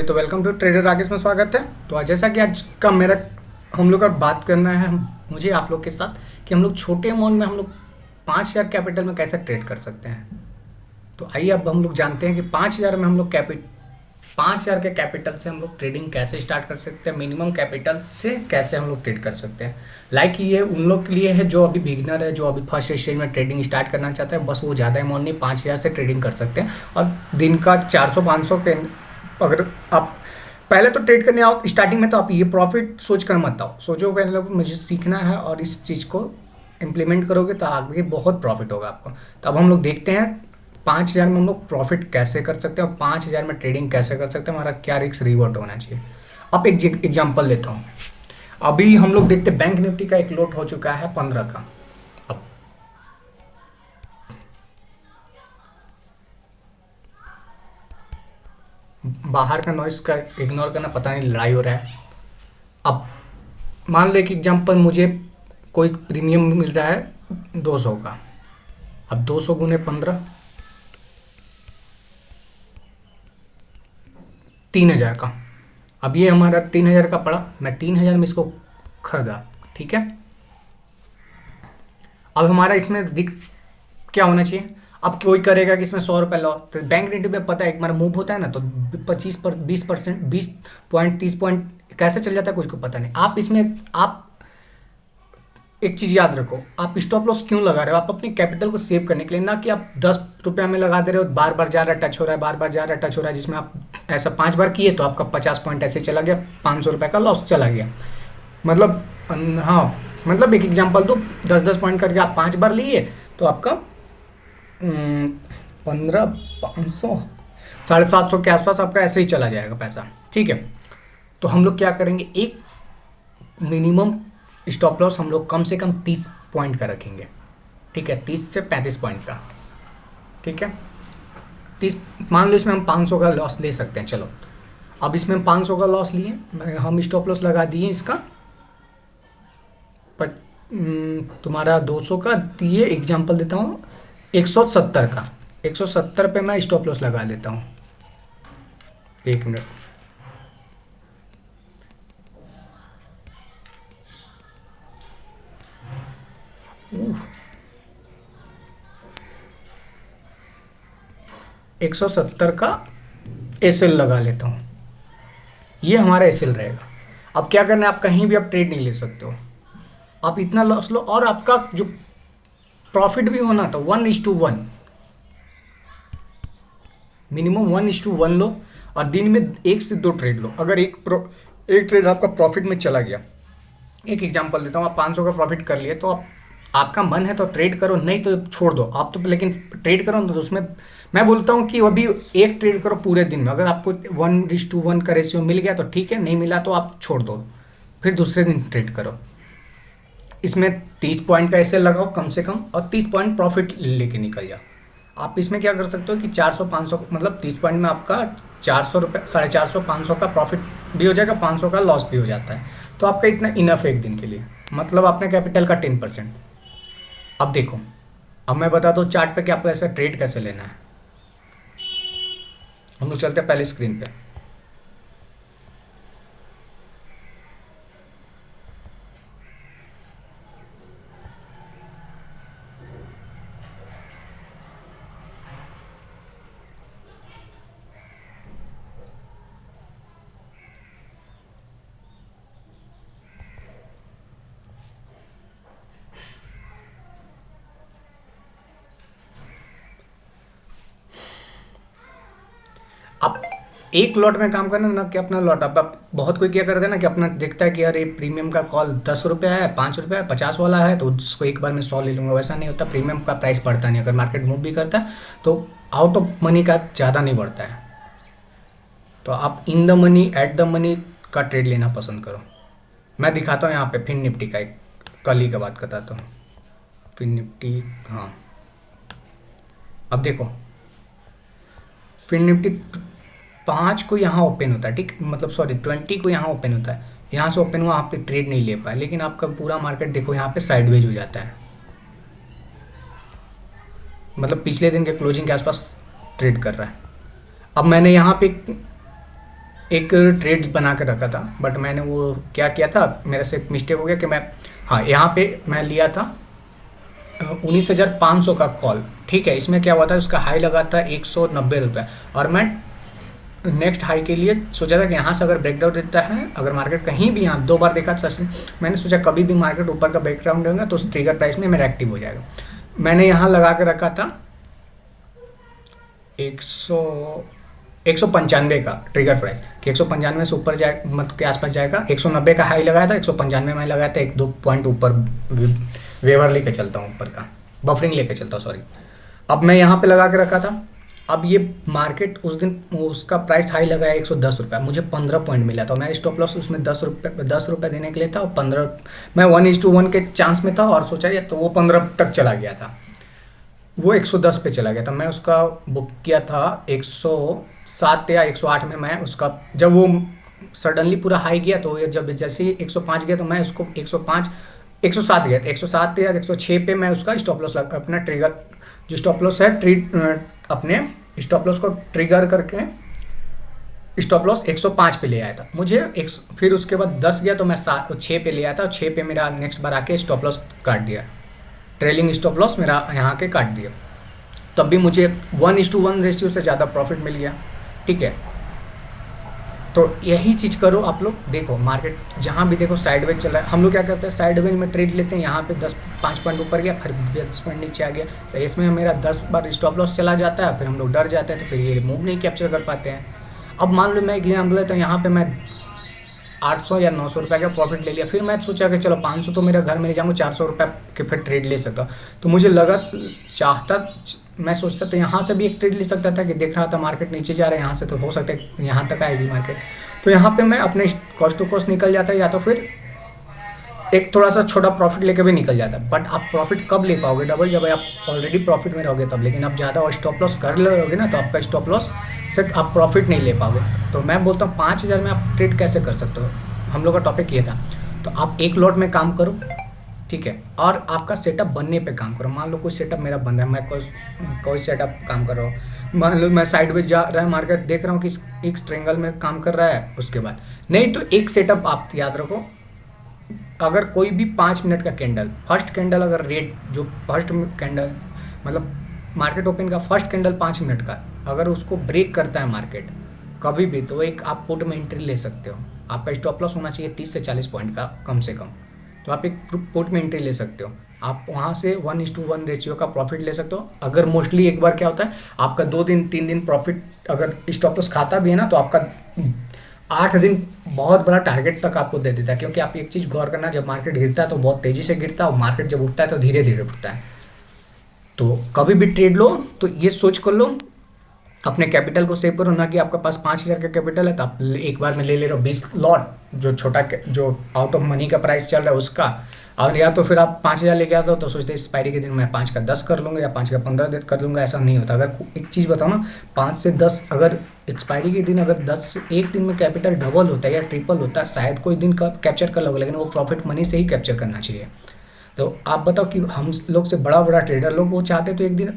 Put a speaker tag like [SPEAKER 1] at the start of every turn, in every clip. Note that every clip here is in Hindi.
[SPEAKER 1] चलिए तो वेलकम टू ट्रेडर राकेश में स्वागत है। तो जैसा कि आज का मेरा हम लोग का बात करना है मुझे आप लोग के साथ कि हम लोग छोटे अमाउंट में हम लोग 5,000 कैपिटल में कैसे ट्रेड कर सकते हैं। तो आइए अब हम लोग जानते हैं कि 5,000 में हम लोग 5,000 के कैपिटल से हम लोग ट्रेडिंग कैसे स्टार्ट कर सकते हैं, मिनिमम कैपिटल से कैसे हम लोग ट्रेड कर सकते हैं। लाइक ये उन लोग के लिए है जो अभी बिगिनर है, जो अभी फर्स्ट स्टेज में ट्रेडिंग स्टार्ट करना चाहता है। बस वो ज़्यादा अमाउंट नहीं, 5,000 से ट्रेडिंग कर सकते हैं और दिन का 400-500 के अगर आप पहले तो ट्रेड करने आओ स्टार्टिंग में तो आप ये प्रॉफिट सोच कर मत आओ, सोचो पहले मुझे सीखना है और इस चीज़ को इम्प्लीमेंट करोगे तो आगे बहुत प्रॉफिट होगा आपको। तो अब हम लोग देखते हैं 5,000 में हम लोग प्रॉफिट कैसे कर सकते हैं और 5,000 में ट्रेडिंग कैसे कर सकते हैं, हमारा क्या रिस्क रिवॉर्ड होना चाहिए। अब एक एग्जांपल लेता हूँ। अभी हम लोग देखते हैं बैंक निफ्टी का एक लोट हो चुका है 15 का। अब बाहर का नॉइस का इग्नोर करना, पता नहीं लड़ाई हो रहा है। अब मान ले कि एग्जांपल मुझे कोई प्रीमियम मिल रहा है 200 का। अब 200 गुने 15 3,000 का। अब ये हमारा 3,000 का पड़ा, मैं 3,000 में इसको खरीदा, ठीक है। अब हमारा इसमें दिख क्या होना चाहिए। अब कोई करेगा कि इसमें 100 रुपये लॉस, तो बैंक निफ्टी पे पता है एक बार मूव होता है ना तो 20%, 20 पॉइंट 30 पॉइंट कैसे चल जाता है कुछ को पता नहीं। आप इसमें आप एक चीज़ याद रखो, आप स्टॉप लॉस क्यों लगा रहे हो, आप अपने कैपिटल को सेव करने के लिए, ना कि आप 10 रुपया में लगा दे रहे हो, बार बार जा रहा है टच हो रहा है, बार बार जा रहा है टच हो रहा है, जिसमें आप ऐसा 5 बार किए तो आपका 50 पॉइंट ऐसे चला गया, 500 रुपये का लॉस चला गया। मतलब हाँ, मतलब एक एग्जांपल दो, 10-10 पॉइंट करके आप 5 बार लिए तो आपका 15, 500, 750 के आसपास आपका ऐसे ही चला जाएगा पैसा, ठीक है। तो हम लोग क्या करेंगे, एक मिनिमम स्टॉप लॉस हम लोग कम से कम 30 पॉइंट का रखेंगे, ठीक है, 30 से 35 पॉइंट का, ठीक है। 30 मान लो इसमें हम 500 का लॉस ले सकते हैं। चलो अब इसमें हम 500 का लॉस लिए, हम स्टॉप लॉस लगा दिए इसका पर तुम्हारा 200 का दिए, एग्जांपल देता हूँ 170 का। 170 पे मैं स्टॉप लॉस लगा देता हूँ। एक मिनट, उफ, 170 का एसएल लगा लेता हूँ। ये हमारा एसएल रहेगा। अब क्या करना है, आप कहीं भी आप ट्रेड नहीं ले सकते हो, आप इतना लॉस लो और आपका जो प्रॉफिट भी होना था 1:1, मिनिमम 1:1 लो और दिन में 1 से 2 ट्रेड लो। अगर एक ट्रेड आपका प्रॉफिट में चला गया, एक एग्जांपल देता हूँ, आप 500 का प्रॉफिट कर लिए तो आप आपका मन है तो ट्रेड करो, नहीं तो छोड़ दो आप तो, लेकिन ट्रेड करो तो उसमें मैं बोलता हूँ कि अभी एक ट्रेड करो पूरे दिन में। अगर आपको 1:1 का रेशियो मिल गया तो ठीक है, नहीं मिला तो आप छोड़ दो, फिर दूसरे दिन ट्रेड करो। इसमें 30 पॉइंट का ऐसे लगाओ कम से कम और 30 पॉइंट प्रॉफिट लेके निकल जाओ। आप इसमें क्या कर सकते हो कि 400-500 मतलब 30 पॉइंट में आपका 400 रुपये, 450-500 का प्रॉफिट भी हो जाएगा, 500 का लॉस भी हो जाता है। तो आपका इतना इनफ है एक दिन के लिए, मतलब अपने कैपिटल का 10%। अब देखो, अब मैं बताता हूँ चार्ट पे कि आपको ऐसा ट्रेड कैसे लेना है। हम लोग चलते हैं पहले स्क्रीन पे। आप एक लॉट में काम करना, ना कि अपना लॉट। अब आप बहुत कोई क्या करते हैं ना कि अपना देखता है कि यार ये प्रीमियम का कॉल 10 रुपया है, 5 रुपया है, 50 वाला है तो उसको एक बार में 100 ले लूँगा। वैसा नहीं होता, प्रीमियम का प्राइस बढ़ता नहीं, अगर मार्केट मूव भी करता है तो आउट ऑफ मनी का ज़्यादा नहीं बढ़ता है। तो आप in the money at the money का ट्रेड लेना पसंद करो। मैं दिखाता हूँ यहाँ पे फिन निफ्टी का, एक कल ही का बात बताता हूँ। फिन निफ्टी, हाँ अब देखो, फिन निफ्टी 5 को यहाँ ओपन होता है, ठीक, मतलब सॉरी 20 को यहाँ ओपन होता है, यहाँ से ओपन हुआ, आप पे ट्रेड नहीं ले पाए, लेकिन आपका पूरा मार्केट देखो यहाँ पे साइडवेज हो जाता है, मतलब पिछले दिन के क्लोजिंग के आसपास ट्रेड कर रहा है। अब मैंने यहाँ पे एक ट्रेड बना के रखा था, बट मैंने वो क्या किया था, मेरे से एक मिस्टेक हो गया कि मैं, हाँ यहाँ पे मैं लिया था 19,500 का कॉल। ठीक है, इसमें क्या हुआ था, उसका हाई लगा था 190 रुपये, और मैं नेक्स्ट हाई के लिए सोचा था कि यहाँ से अगर ब्रेकडाउन देता है, अगर मार्केट कहीं भी, यहाँ 2 बार देखा था मैंने सोचा कभी भी मार्केट ऊपर का ब्रेकडाउन देगा तो उस ट्रिगर प्राइस में मेरा एक्टिव हो जाएगा। मैंने यहाँ लगा के रखा था 195 का ट्रिगर प्राइस, कि 195 से ऊपर जाए, मतलब के आसपास जाएगा। 190 का हाई लगाया था, 195 में लगाया था, 1-2 पॉइंट ऊपर वेवर लेके चलता हूँ, ऊपर का बफरिंग लेके चलता हूँ, सॉरी। अब मैं यहाँ पे लगा के रखा था। अब ये मार्केट उस दिन उसका प्राइस हाई लगाया 110 रुपये, मुझे 15 पॉइंट मिला था। मेरा स्टॉप लॉस उसमें 10 रुपये देने के लिए था, और 15, मैं 1:1 के चांस में था, और सोचा ये तो वो 15 तक चला गया था, वो 110 पे चला गया था। मैं उसका बुक किया था 107 या 108 में। मैं उसका जब वो सडनली पूरा हाई गया, तो ये जब जैसे ही 105 गया, तो मैं उसको 107 गया था, 107 या 106 पे मैं उसका स्टॉप लॉस अपना ट्रिगर, जो स्टॉप लॉस है अपने स्टॉप लॉस को ट्रिगर करके स्टॉप लॉस 105 पे ले आया था। फिर उसके बाद 10 गया तो मैं 6 पे ले आया था, और 6 पे मेरा नेक्स्ट बार आके स्टॉप लॉस काट दिया, ट्रेलिंग स्टॉप लॉस मेरा यहाँ के काट दिया। तब भी मुझे 1:1 रेशियो से ज़्यादा प्रॉफिट मिल गया। ठीक है, तो यही चीज़ करो आप लोग। देखो मार्केट जहाँ भी देखो साइडवेज चल रहा है, हम लोग क्या करते हैं, साइडवेज में ट्रेड लेते हैं। यहाँ पे 5 पॉइंट ऊपर गया, फिर 10 पॉइंट नीचे आ गया, सही, इसमें मेरा 10 बार स्टॉप लॉस चला जाता है, फिर हम लोग डर जाते हैं, तो फिर ये मूव नहीं कैप्चर कर पाते हैं। अब मान लो मैं एग्जाम्पल है, तो यहाँ पे मैं 800 या 900 रुपये का प्रॉफिट ले लिया। फिर मैं सोचा कि चलो 500 तो मेरा घर में ले जाऊँगा, 400 रुपये के फिर ट्रेड ले सकता। तो मुझे लगा, मैं सोचता तो यहाँ से भी एक ट्रेड ले सकता था, कि देख रहा था मार्केट नीचे जा रहा है, यहाँ से तो हो सकता है यहाँ तक आएगी मार्केट। तो यहाँ पे मैं अपने कॉस्ट टू कॉस्ट निकल जाता, या तो फिर एक थोड़ा सा छोटा प्रॉफिट लेके भी निकल जाता। बट आप प्रॉफिट कब ले पाओगे डबल, जब आप ऑलरेडी प्रॉफिट में रहोगे तब। लेकिन आप ज़्यादा और स्टॉप लॉस कर लोगे ना, तो आपका स्टॉप लॉस से आप प्रॉफिट नहीं ले पाओगे। तो मैं बोलता हूँ 5,000 में आप ट्रेड कैसे कर सकते हो, हम लोग का टॉपिक ये था। तो आप एक लॉट में काम करो, ठीक है, और आपका सेटअप बनने पे काम करो। मान लो कोई सेटअप मेरा बन रहा है, मैं कोई सेटअप काम कर रहा हूँ, मान लो मैं साइडवेज जा रहा है मार्केट, देख रहा हूँ कि एक ट्रायंगल में काम कर रहा है, उसके बाद नहीं तो एक सेटअप आप याद रखो। अगर कोई भी 5 मिनट का कैंडल, फर्स्ट कैंडल अगर रेट जो फर्स्ट कैंडल मतलब मार्केट ओपन का फर्स्ट कैंडल 5 मिनट का, अगर उसको ब्रेक करता है मार्केट कभी भी, तो एक आप पुट में एंट्री ले सकते हो। आपका स्टॉप लॉस होना चाहिए 30 से 40 पॉइंट का कम से कम, तो आप एक पुट में एंट्री ले सकते हो। आप वहाँ से 1:1 रेशियो का प्रॉफिट ले सकते हो। अगर मोस्टली एक बार क्या होता है, आपका 2 दिन 3 दिन प्रॉफिट अगर स्टॉप लॉस खाता भी है ना, तो आपका 8 दिन बहुत बड़ा टारगेट तक आपको दे देता है। क्योंकि आप एक चीज़ गौर करना, जब मार्केट गिरता है तो बहुत तेज़ी से गिरता है, और मार्केट जब उठता है तो धीरे धीरे उठता है। तो कभी भी ट्रेड लो तो ये सोच कर लो, अपने कैपिटल को सेव करो, ना कि आपके पास 5,000 का कैपिटल है तो आप एक बार में ले रहे हो 20 लॉट, जो जो आउट ऑफ मनी का प्राइस चल रहा है उसका। और या तो फिर आप 5,000 लेके आते हो तो सोचते एक्सपायरी के दिन मैं 5 का 10 कर लूँगा, या 5 का 15 कर लूँगा। ऐसा नहीं होता। अगर एक चीज़ बताओ ना, 5 से 10 अगर एक्सपायरी के दिन अगर 10 एक दिन में कैपिटल डबल होता है या ट्रिपल होता है, शायद कोई दिन का कैप्चर कर लोगे, लेकिन वो प्रॉफिट मनी से ही कैप्चर करना चाहिए। तो आप बताओ कि हम लोग से बड़ा बड़ा ट्रेडर लोग वो चाहते तो एक दिन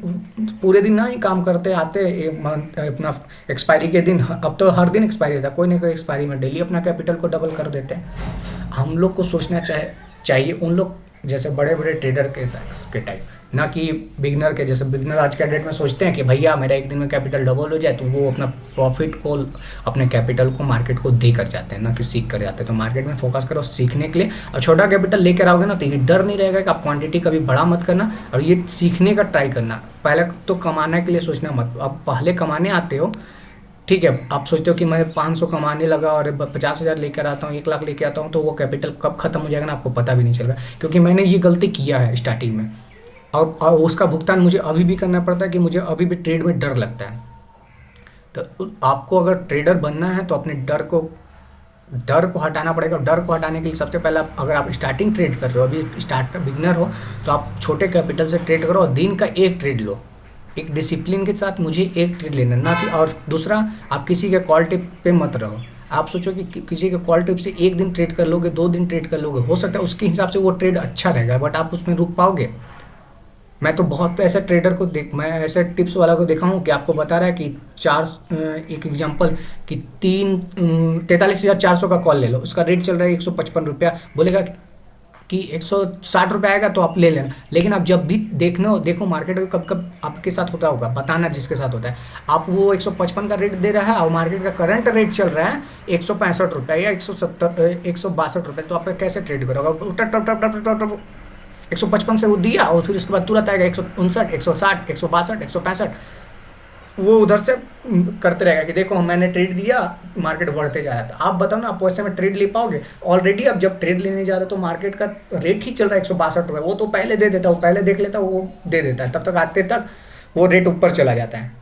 [SPEAKER 1] पूरे दिन ना ही काम करते आते अपना एक्सपायरी के दिन। अब तो हर दिन एक्सपायरी था, कोई ना कोई एक्सपायरी में डेली अपना कैपिटल को डबल कर देते हैं। हम लोग को सोचना चाहिए उन लोग जैसे बड़े बड़े ट्रेडर के टाइप, ना कि बिगनर के जैसे। बिगनर आज के डेट में सोचते हैं कि भैया मेरा एक दिन में कैपिटल डबल हो जाए, तो वो अपना प्रॉफिट को, अपने कैपिटल को मार्केट को दे कर जाते हैं, ना कि सीख कर जाते हैं। तो मार्केट में फोकस करो सीखने के लिए, और छोटा कैपिटल लेकर आओगे ना तो ये डर नहीं रहेगा कि आप क्वांटिटी कभी बड़ा मत करना, और ये सीखने का ट्राई करना। पहले तो कमाने के लिए सोचना मत, अब पहले कमाने आते हो, ठीक है, आप सोचते हो कि मैं 500 कमाने लगा और 50,000 लेकर आता हूँ, 1 लाख लेकर आता हूँ, तो वो कैपिटल कब खत्म हो जाएगा ना आपको पता भी नहीं चलेगा। क्योंकि मैंने ये गलती किया है स्टार्टिंग में, और उसका भुगतान मुझे अभी भी करना पड़ता है, कि मुझे अभी भी ट्रेड में डर लगता है। तो आपको अगर ट्रेडर बनना है तो अपने डर को हटाना पड़ेगा। डर को हटाने के लिए सबसे पहले अगर आप स्टार्टिंग ट्रेड कर रहे हो, अभी बिगनर हो, तो आप छोटे कैपिटल से ट्रेड करो, और दिन का एक ट्रेड लो, एक डिसिप्लिन के साथ। मुझे एक ट्रेड लेना ना कि, और दूसरा आप किसी के कॉल टिप पे मत रहो। आप सोचो कि किसी के कॉल टिप से एक दिन ट्रेड कर लोगे, 2 दिन ट्रेड कर लोगे, हो सकता है उसके हिसाब से वो ट्रेड अच्छा रहेगा, बट आप उसमें रुक पाओगे? मैं तो बहुत ऐसे ट्रेडर को देख मैं ऐसे टिप्स वाला को देखा हूँ कि आपको बता रहा है कि एक एग्जांपल कि 43,400 का कॉल ले लो, उसका रेट चल रहा है 155 रुपया, बोलेगा कि 160 रुपये आएगा तो आप ले लेना। लेकिन आप जब भी देखो मार्केट में कब कब आपके साथ होता होगा, बताना जिसके साथ होता है, आप वो 155 का रेट दे रहा है और मार्केट का करंट रेट चल रहा है 165 रुपये या 162 तो आप कैसे ट्रेड करोगे? टप टप टप टप टप टप 155 से वो दिया और फिर उसके बाद तुरंत आएगा 159, 160, 162, 165, वो उधर से करते रहेगा कि देखो मैंने ट्रेड दिया, मार्केट बढ़ते जा रहा है। तो आप बताओ ना, आप वैसे में ट्रेड ले पाओगे? ऑलरेडी आप जब ट्रेड लेने जा रहे हो तो मार्केट का रेट ही चल रहा है 162 रुपये, वो तो पहले दे देता है, वो पहले देख लेता है, वो दे देता है, तब तक आते तक वो रेट ऊपर चला जाता है।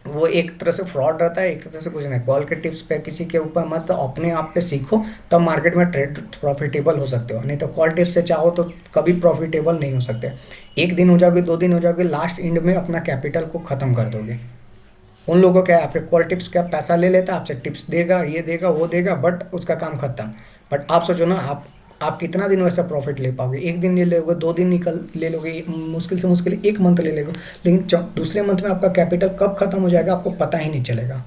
[SPEAKER 1] वो एक तरह से फ्रॉड रहता है, एक तरह से कुछ नहीं। कॉल के टिप्स पे किसी के ऊपर मत, अपने आप पे सीखो, तब मार्केट में ट्रेड प्रॉफिटेबल हो सकते हो। नहीं तो कॉल टिप्स से चाहो तो कभी प्रॉफिटेबल नहीं हो सकते। एक दिन हो जाओगे, 2 दिन हो जाओगे, लास्ट एंड में अपना कैपिटल को ख़त्म कर दोगे। उन लोगों को क्या है, आपके कॉल टिप्स क्या पैसा ले लेता है आपसे, टिप्स देगा, ये देगा, वो देगा, बट उसका काम खत्म। बट आप सोचो ना, आप कितना दिन वैसा प्रॉफिट ले पाओगे? एक दिन ले लोगे, 2 दिन निकल ले लोगे, मुश्किल से मुश्किल 1 मंथ ले लोगे, लेकिन दूसरे मंथ में आपका कैपिटल कब खत्म हो जाएगा आपको पता ही नहीं चलेगा।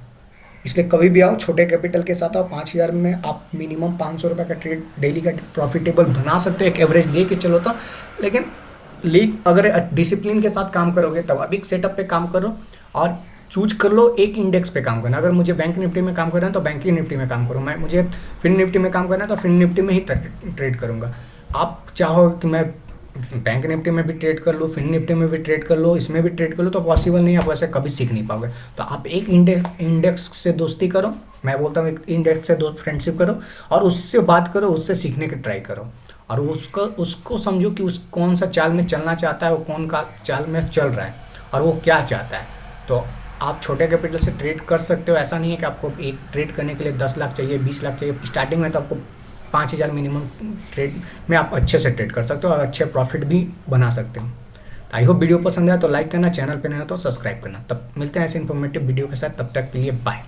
[SPEAKER 1] इसलिए कभी भी आओ, छोटे कैपिटल के साथ आओ। 5,000 में आप मिनिमम 500 रुपये का ट्रेड डेली का प्रॉफिटेबल बना सकते हो, एक एवरेज ले के चलो तो। लेकिन अगर डिसिप्लिन के साथ काम करोगे तब अभी सेटअप पे काम करो और चूज कर लो एक इंडेक्स पे काम करना। अगर मुझे बैंक निफ्टी में काम करना है तो बैंक निफ्टी में काम करूँ, मुझे फिन निफ्टी में काम करना है तो फिन निफ्टी में ही ट्रेड करूँगा। आप चाहो कि मैं बैंक निफ्टी में भी ट्रेड कर लूँ, फिन निफ्टी में भी ट्रेड कर लो, इसमें भी ट्रेड कर लो, तो पॉसिबल नहीं है, आप वैसे कभी सीख नहीं पाओगे। तो आप एक इंडेक्स से दोस्ती करो, मैं बोलता हूँ एक इंडेक्स से दोस्त फ्रेंडशिप करो और उससे बात करो, उससे सीखने की ट्राई करो और उसको समझो कि उस कौन सा चाल में चलना चाहता है, वो कौन का चाल में चल रहा है और वो क्या चाहता है। तो आप छोटे कैपिटल से ट्रेड कर सकते हो। ऐसा नहीं है कि आपको एक ट्रेड करने के लिए 10 लाख चाहिए, 20 लाख चाहिए। स्टार्टिंग में तो आपको 5,000 मिनिमम ट्रेड में आप अच्छे से ट्रेड कर सकते हो और अच्छे प्रॉफिट भी बना सकते हो। तो आई होप वीडियो पसंद आया तो लाइक करना, चैनल पे नए हो तो सब्सक्राइब करना। तब मिलते हैं ऐसे इन्फॉर्मेटिव वीडियो के साथ, तब तक के लिए बाय।